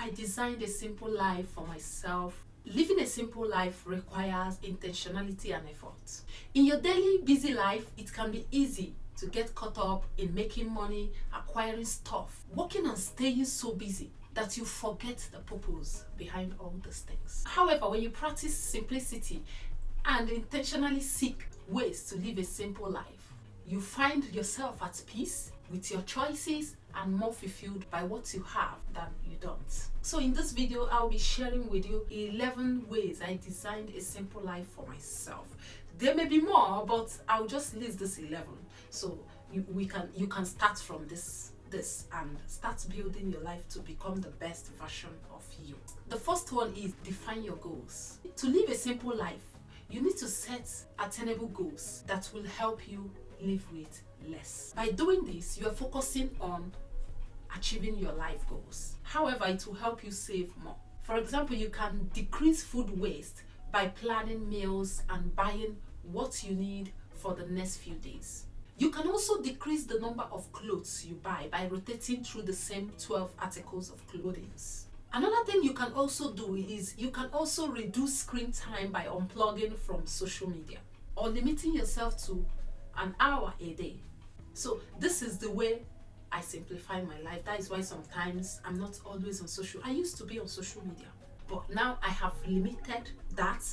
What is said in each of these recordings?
I designed a simple life for myself. Living a simple life requires intentionality and effort. In your daily busy life, it can be easy to get caught up in making money, acquiring stuff, working and staying so busy that you forget the purpose behind all these things. However, when you practice simplicity and intentionally seek ways to live a simple life, you find yourself at peace with your choices and more fulfilled by what you have than you don't. So in this video, I'll be sharing with you 11 ways I designed a simple life for myself. There may be more, but I'll just list this 11. So you can start from this and start building your life to become the best version of you. The first one is define your goals. To live a simple life, you need to set attainable goals that will help you live with less. By doing this, you are focusing on achieving your life goals. However, it will help you save more. For example, you can decrease food waste by planning meals and buying what you need for the next few days. You can also decrease the number of clothes you buy by rotating through the same 12 articles of clothing. Another thing you can also do is you can also reduce screen time by unplugging from social media or limiting yourself to an hour a day. So this is the way I simplify my life. That is why sometimes I'm not always on social. I used to be on social media, but now I have limited that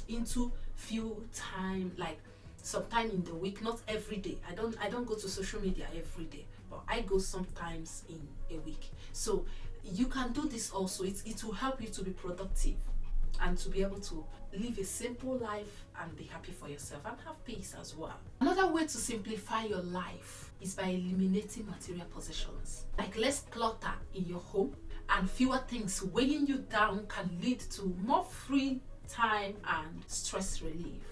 into few time, like sometime in the week, not every day. I don't go to social media every day, but I go sometimes in a week. So you can do this also. It will help you to be productive and to be able to live a simple life and be happy for yourself and have peace as well. Another way to simplify your life is by eliminating material possessions. Like less clutter in your home and fewer things weighing you down can lead to more free time and stress relief.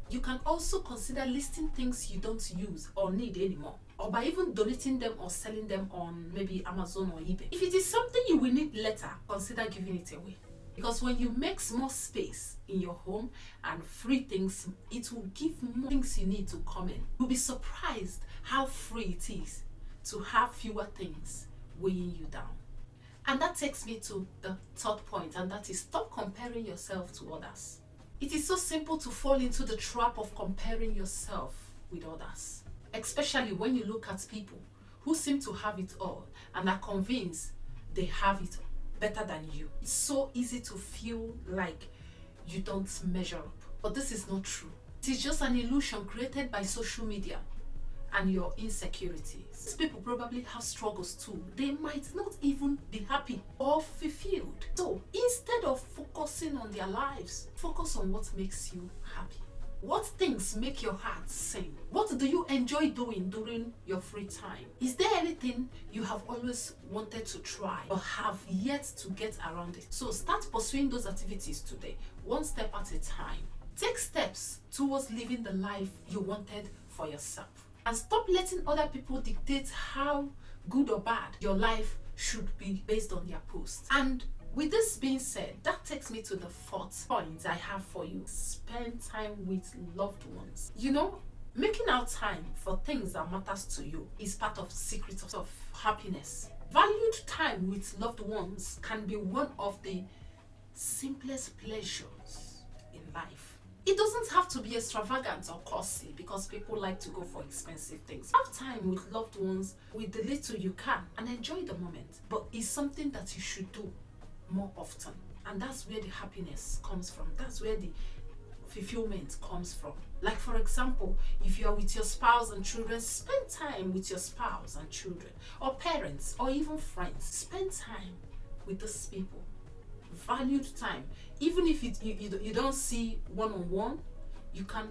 You can also consider listing things you don't use or need anymore, or by even donating them or selling them on maybe Amazon or eBay. If it is something you will need later, consider giving it away. Because when you make more space in your home and free things, it will give more things you need to come in. You'll be surprised how free it is to have fewer things weighing you down. And that takes me to the third point, and that is stop comparing yourself to others. It is so simple to fall into the trap of comparing yourself with others, especially when you look at people who seem to have it all and are convinced they have it better than you. It's so easy to feel like you don't measure up, but this is not true. It is just an illusion created by social media and your insecurities. These people probably have struggles too. They might not even be happy or fulfilled. So instead of focusing on their lives, focus on what makes you happy. What things make your heart sing? What do you enjoy doing during your free time? Is there anything you have always wanted to try or have yet to get around it? So start pursuing those activities today, one step at a time. Take steps towards living the life you wanted for yourself. And stop letting other people dictate how good or bad your life should be based on their posts. And with this being said, that takes me to the fourth point I have for you. Spend time with loved ones. You know, making out time for things that matters to you is part of the secret of happiness. Valued time with loved ones can be one of the simplest pleasures in life. It doesn't have to be extravagant or costly because people like to go for expensive things. Have time with loved ones with the little you can and enjoy the moment. But it's something that you should do more often. And that's where the happiness comes from. That's where the fulfillment comes from. Like for example, if you are with your spouse and children, spend time with your spouse and children, or parents, or even friends. Spend time with those people. Valued time. Even if you don't see one-on-one, you can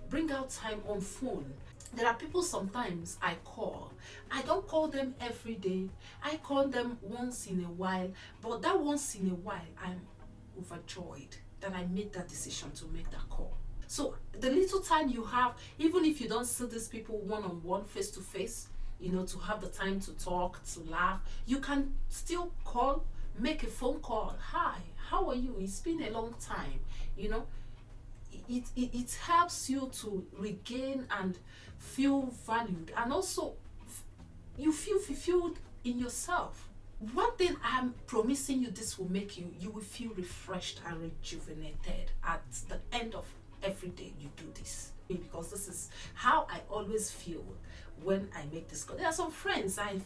bring out time on phone. There are people sometimes I call. I don't call them every day. I call them once in a while. But that once in a while, I'm overjoyed that I made that decision to make that call. So the little time you have, even if you don't see these people one-on-one, face-to-face, to have the time to talk, to laugh, you can still call, make a phone call. Hi, how are you? It's been a long time. It helps you to regain and feel valued, and also you feel fulfilled in yourself. One thing I'm promising you, this will make you will feel refreshed and rejuvenated at the end of every day you do this, because this is how I always feel when I make this call. There are some friends I've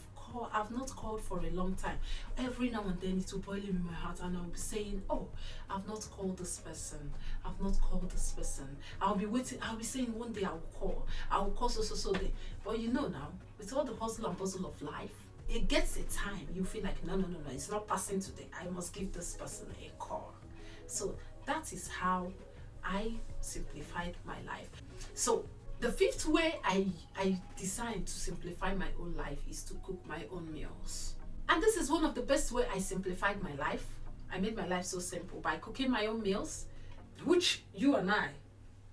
not called for a long time. Every now and then it will boil in my heart and I'll be saying, oh, I've not called this person. I've not called this person. I'll be waiting. I'll be saying one day I'll call so day. But you know now, with all the hustle and bustle of life, it gets a time you feel like, no, it's not passing today. I must give this person a call. So that is how I simplified my life. So the fifth way I decided to simplify my own life is to cook my own meals. And this is one of the best way I simplified my life. I made my life so simple by cooking my own meals, which you and I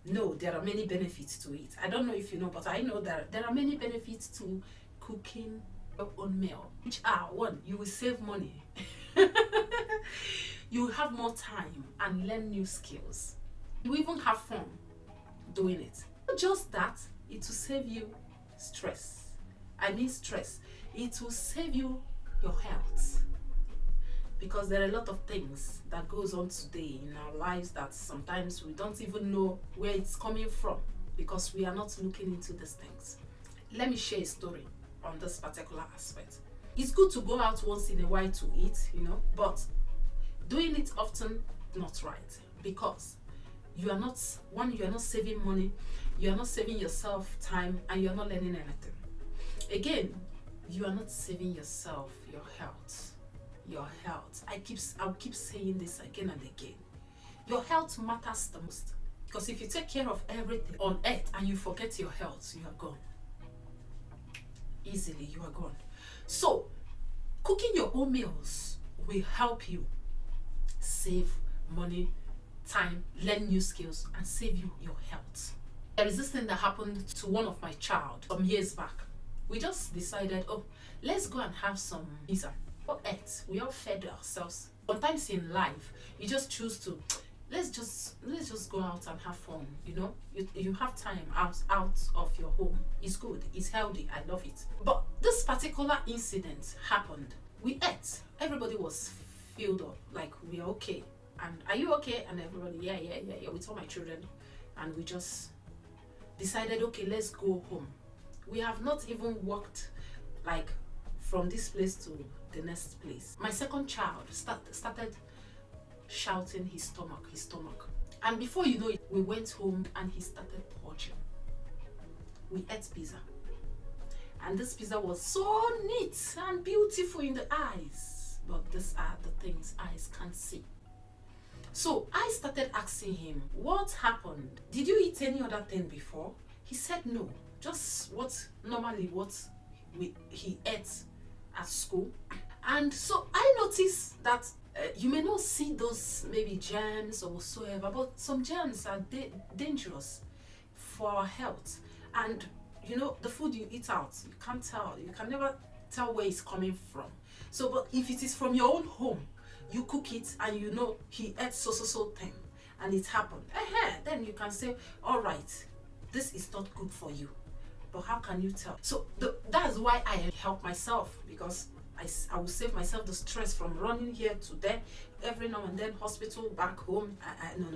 know there are many benefits to it. I don't know if you know, but I know that there are many benefits to cooking your own meal, which are: one, you will save money. You will have more time and learn new skills. You even have fun doing it. Not just that, it will save you stress. Stress. It will save you your health, because there are a lot of things that goes on today in our lives that sometimes we don't even know where it's coming from because we are not looking into these things. Let me share a story on this particular aspect. It's good to go out once in a while to eat, but doing it often, not right, because you are not saving money, you are not saving yourself time, and you are not learning anything. Again, you are not saving yourself your health. I'll keep saying this again and again. Your health matters the most, because if you take care of everything on earth and you forget your health, you are gone. Easily, you are gone. So cooking your own meals will help you save money, time, learn new skills, and save you your health. There is this thing that happened to one of my child some years back. We just decided, oh, let's go and have some pizza. What ate? We all fed ourselves. Sometimes in life, you just choose to let's just go out and have fun. You have time out of your home. It's good, it's healthy, I love it. But this particular incident happened. We ate, everybody was filled up, like we are okay. And are you okay? And everybody, yeah, with all my children. And we just decided, okay, let's go home. We have not even walked like from this place to the next place. My second child started shouting his stomach. And before you know it, we went home and he started purging. We ate pizza. And this pizza was so neat and beautiful in the eyes. But these are the things eyes can't see. So I started asking him, what happened? Did you eat any other thing before? He said no. Just what he ate at school. And so I noticed that you may not see those maybe germs or whatsoever, but some germs are dangerous for our health. And the food you eat out, you can't tell. You can never tell where it's coming from. So, but if it is from your own home, you cook it and he ate so thing and it happened. Then you can say, all right, this is not good for you. But how can you tell? So that's why I help myself, because I will save myself the stress from running here to there, every now and then, hospital, back home. No.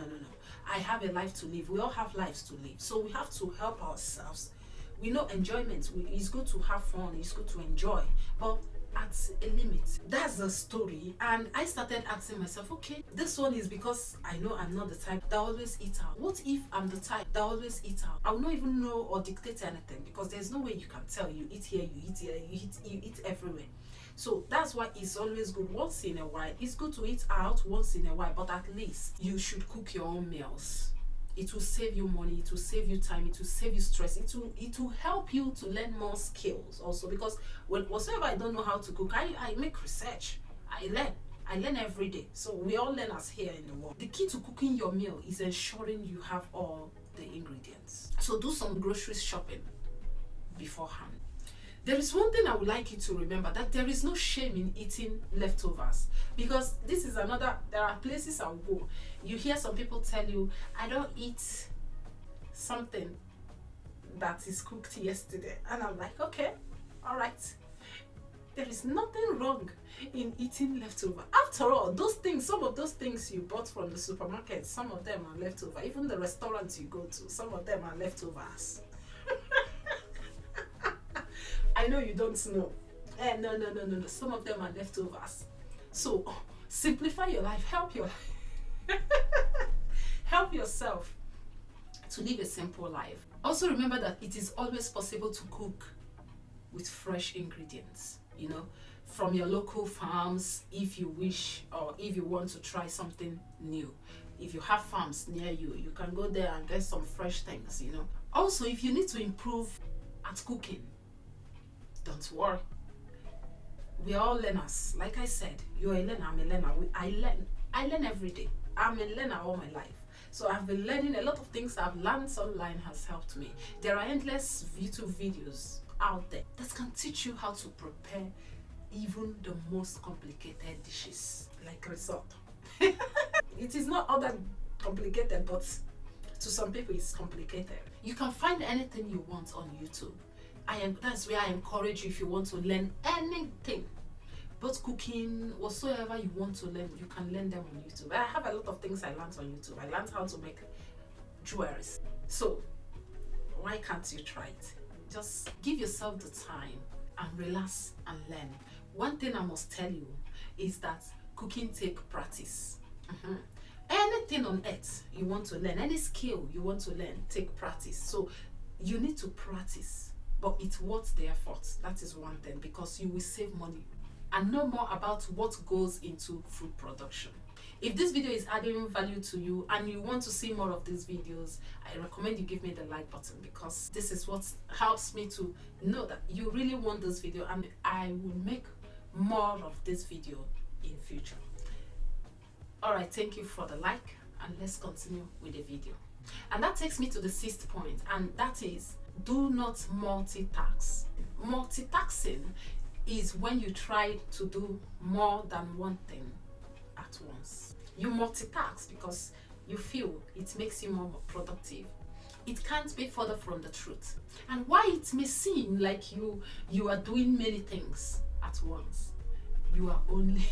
I have a life to live. We all have lives to live. So we have to help ourselves. We know enjoyment. It's good to have fun. It's good to enjoy. But at a limit. That's the story. And I started asking myself, okay, this one is because I know I'm not the type that always eat out. What if I'm the type that always eat out? I will not even know or dictate anything, because there's no way you can tell. You eat here, you eat here, you eat everywhere. So that's why it's always good once in a while. It's good to eat out once in a while, but at least you should cook your own meals. It will save you money, it will save you time, it will save you stress, it will help you to learn more skills also, because whatsoever I don't know how to cook, I make research, I learn every day. So we all learn as here in the world. The key to cooking your meal is ensuring you have all the ingredients. So do some grocery shopping beforehand. There is one thing I would like you to remember, that there is no shame in eating leftovers, because this is another, there are places I'll go. You hear some people tell you, I don't eat something that is cooked yesterday. And I'm like, okay, all right. There is nothing wrong in eating leftover. After all, those things, some of those things you bought from the supermarket, some of them are leftover. Even the restaurants you go to, some of them are leftovers. I know you don't know. No. Some of them are leftovers. So simplify your life. Help yourself to live a simple life. Also remember that it is always possible to cook with fresh ingredients, from your local farms if you wish, or if you want to try something new. If you have farms near you, you can go there and get some fresh things. Also, if you need to improve at cooking, don't worry. We are all learners. Like I said, you're a learner, I'm a learner. I learn every day. I'm a learner all my life. So I've been learning a lot of things I've learned online has helped me. There are endless YouTube videos out there that can teach you how to prepare even the most complicated dishes, like risotto. It is not all that complicated, but to some people it's complicated. You can find anything you want on YouTube. That's where I encourage you. If you want to learn anything, both cooking, whatsoever you want to learn, you can learn them on YouTube. I have a lot of things I learned on YouTube. I learned how to make jewelry. So why can't you try it? Just give yourself the time and relax and learn. One thing I must tell you is that cooking takes practice. Anything on earth you want to learn, any skill you want to learn, take practice. So you need to practice, but it's worth the effort. That is one thing, because you will save money and know more about what goes into food production. If this video is adding value to you and you want to see more of these videos, I recommend you give me the like button, because this is what helps me to know that you really want this video, and I will make more of this video in future. Alright, thank you for the like, and let's continue with the video. And that takes me to the 6th point, and that is, do not multitask. Multitasking is when you try to do more than one thing at once. You multitask because you feel it makes you more productive. It can't be further from the truth. And why it may seem like you are doing many things at once, you are only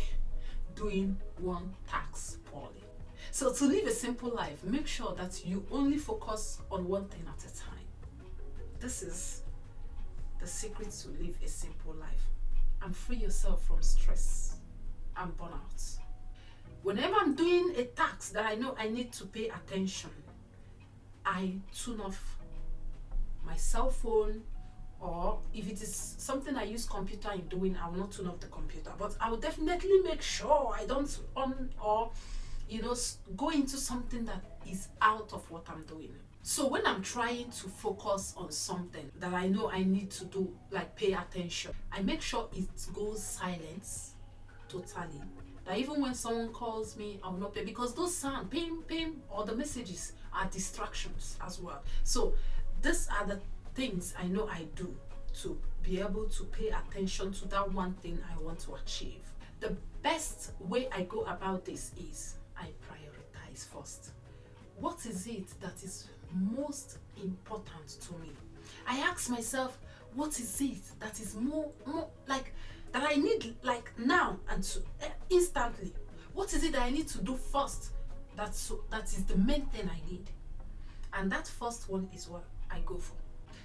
doing one task poorly. So to live a simple life, make sure that you only focus on one thing at a time. This is the secret to live a simple life and free yourself from stress and burnout. Whenever I'm doing a task that I know I need to pay attention, I tune off my cell phone, or if it is something I use computer in doing, I will not tune off the computer, but I will definitely make sure I don't on or go into something that is out of what I'm doing. So when I'm trying to focus on something that I know I need to do, like pay attention, I make sure it goes silent totally. That even when someone calls me, I will not pay, because those sound ping, ping, or the messages are distractions as well. So these are the things I know I do to be able to pay attention to that one thing I want to achieve. The best way I go about this is I prioritize first. What is it that is most important to me? I ask myself, what is it that is more like that I need, like now and instantly? What is it that I need to do first? That is the main thing I need, and that first one is what I go for.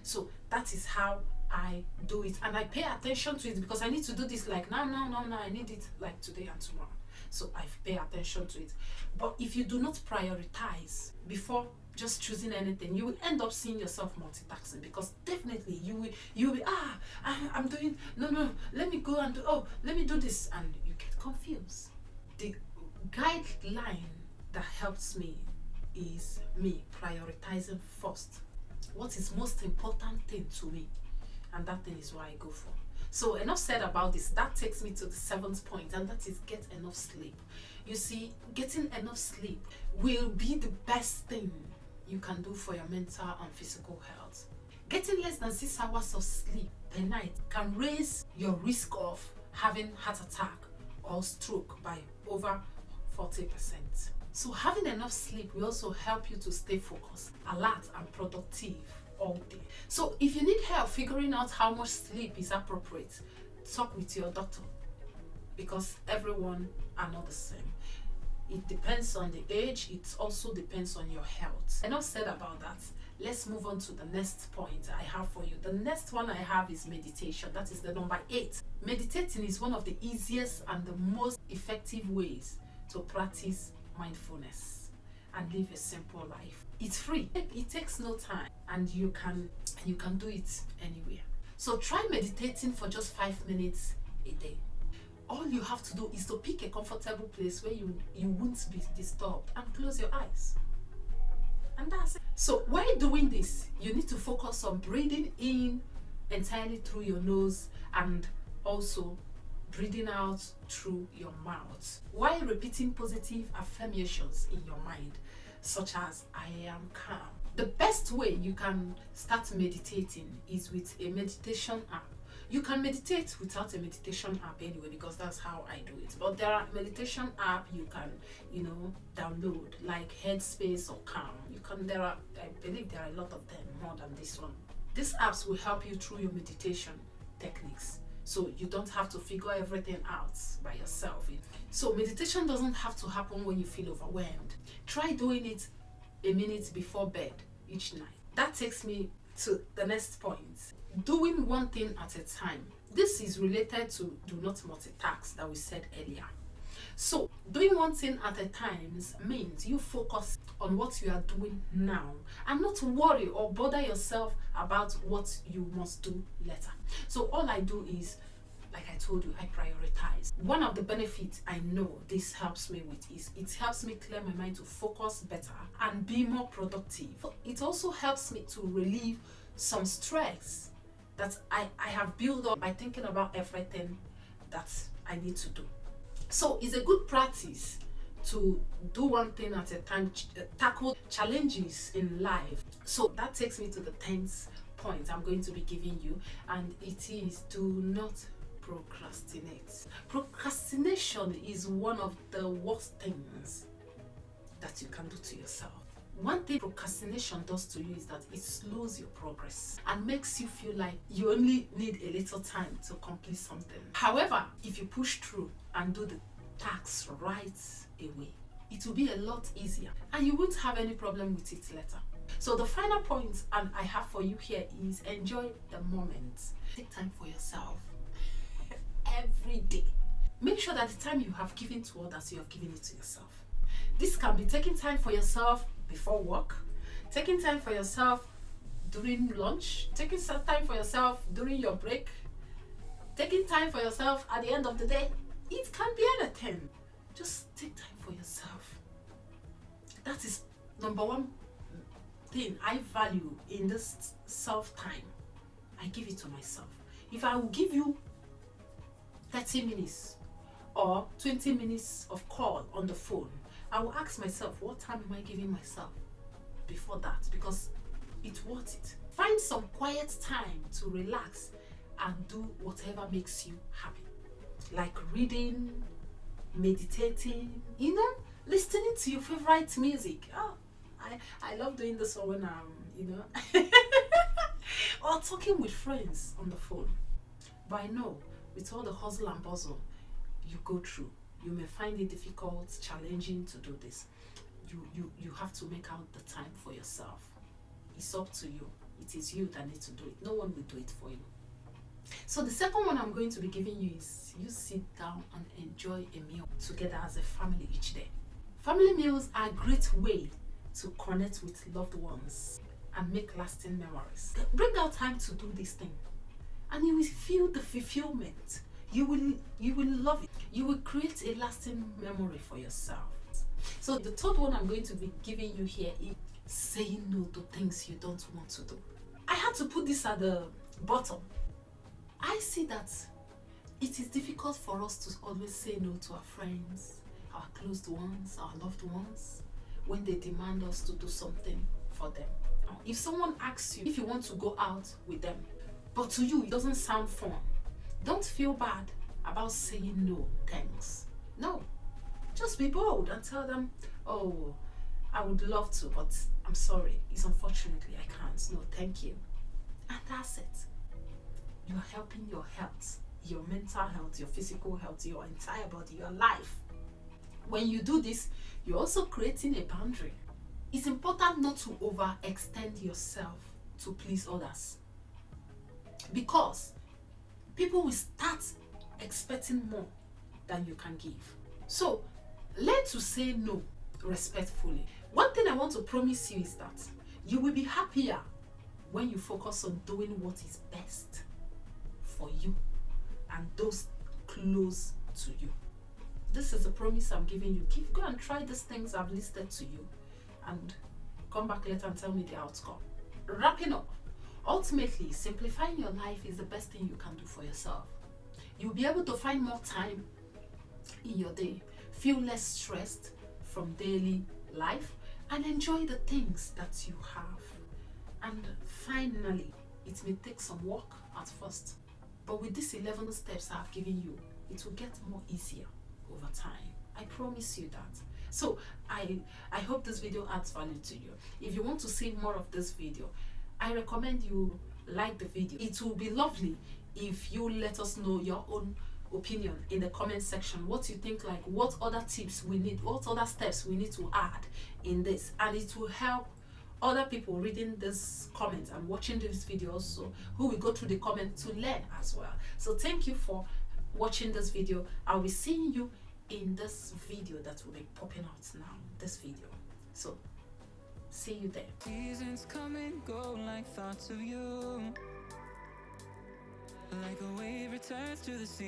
So that is how I do it, and I pay attention to it, because I need to do this like now. I need it like today and tomorrow. So I pay attention to it. But if you do not prioritize before just choosing anything, you will end up seeing yourself multitasking, because definitely you will be I'm doing no, let me go and do, let me do this, and you get confused. The guideline that helps me is me prioritizing first what is most important thing to me, and that thing is what I go for. So enough said about this. That takes me to the 7th point, and that is get enough sleep. You see, getting enough sleep will be the best thing you can do for your mental and physical health. Getting less than 6 hours of sleep per night can raise your risk of having heart attack or stroke by over 40%. So having enough sleep will also help you to stay focused, alert, and productive all day. So if you need help figuring out how much sleep is appropriate talk with your doctor, because everyone are not the same. It depends on the age. It also depends on your health. Enough said about that. Let's move on to the next point I have for you. The next one I have is meditation. That is the number 8. Meditating is one of the easiest and the most effective ways to practice mindfulness and live a simple life. It's free. It takes no time, and you can do it anywhere. So try meditating for just 5 minutes a day. All you have to do is to pick a comfortable place where you won't be disturbed and close your eyes. And that's it. So while doing this, you need to focus on breathing in entirely through your nose and also breathing out through your mouth, while repeating positive affirmations in your mind, such as I am calm. The best way you can start meditating is with a meditation app. You can meditate without a meditation app anyway, because that's how I do it. But there are meditation app you can, download, like Headspace or Calm. I believe there are a lot of them, more than this one. These apps will help you through your meditation techniques, so you don't have to figure everything out by yourself. So meditation doesn't have to happen when you feel overwhelmed. Try doing it a minute before bed each night. That takes me to the next point. Doing one thing at a time. This is related to do not multitask that we said earlier. So doing one thing at a time means you focus on what you are doing now and not worry or bother yourself about what you must do later. So all I do is, like I told you, I prioritize. One of the benefits I know this helps me with is it helps me clear my mind to focus better and be more productive. It also helps me to relieve some stress that I have built up by thinking about everything that I need to do. So it's a good practice to do one thing at a time, tackle challenges in life. So that takes me to the 10th point I'm going to be giving you, and it is do not procrastinate. Procrastination is one of the worst things that you can do to yourself. One thing procrastination does to you is that it slows your progress and makes you feel like you only need a little time to complete something. However, if you push through and do the tasks right away, it will be a lot easier and you won't have any problem with it later. So the final point I have for you here is enjoy the moment. Take time for yourself every day. Make sure that the time you have given to others, you have given it to yourself. This can be taking time for yourself before work, taking time for yourself during lunch, taking some time for yourself during your break, taking time for yourself at the end of the day. It can be anything. Just take time for yourself. That is number one thing I value in this self-time. I give it to myself. If I will give you 30 minutes or 20 minutes of call on the phone, I will ask myself, what time am I giving myself before that? Because it's worth it. Find some quiet time to relax and do whatever makes you happy. Like reading, meditating, listening to your favorite music. Oh, I love doing this when I'm, or talking with friends on the phone. But I know with all the hustle and bustle you go through, you may find it difficult, challenging to do this. You have to make out the time for yourself. It's up to you. It is you that need to do it. No one will do it for you. So the second one I'm going to be giving you is you sit down and enjoy a meal together as a family each day. Family meals are a great way to connect with loved ones and make lasting memories. Bring out time to do this thing and you will feel the fulfillment. You will love it. You will create a lasting memory for yourself. So the third one I'm going to be giving you here is saying no to things you don't want to do. I had to put this at the bottom. I see that it is difficult for us to always say no to our friends, our close ones, our loved ones, when they demand us to do something for them. If someone asks you if you want to go out with them, but to you it doesn't sound fun, don't feel bad about saying no, thanks. No, just be bold and tell them, oh, I would love to, but I'm sorry, it's unfortunately I can't. No, thank you. And that's it. You're helping your health your mental health, your physical health, your entire body, your life. When you do this, you're also creating a boundary. It's important not to overextend yourself to please others, because people will start expecting more than you can give. So learn to say no respectfully. One thing I want to promise you is that you will be happier when you focus on doing what is best for you and those close to you. This is a promise I'm giving you. Go and try these things I've listed to you and come back later and tell me the outcome. Wrapping up, ultimately, simplifying your life is the best thing you can do for yourself. You'll be able to find more time in your day, feel less stressed from daily life, and enjoy the things that you have. And finally, it may take some work at first, but with these 11 steps I've given you, it will get more easier over time. I promise you that. So I hope this video adds value to you. If you want to see more of this video, I recommend you like the video. It will be lovely if you let us know your own opinion in the comment section, what you think, like what other tips we need, what other steps we need to add in this, and it will help other people reading this comment and watching this video also, who will go through the comment to learn as well. So thank you for watching this video. I'll be seeing you in this video that will be popping out now, this video. So see you there. Seasons come and go like thoughts of you, like a wave returns to the sea.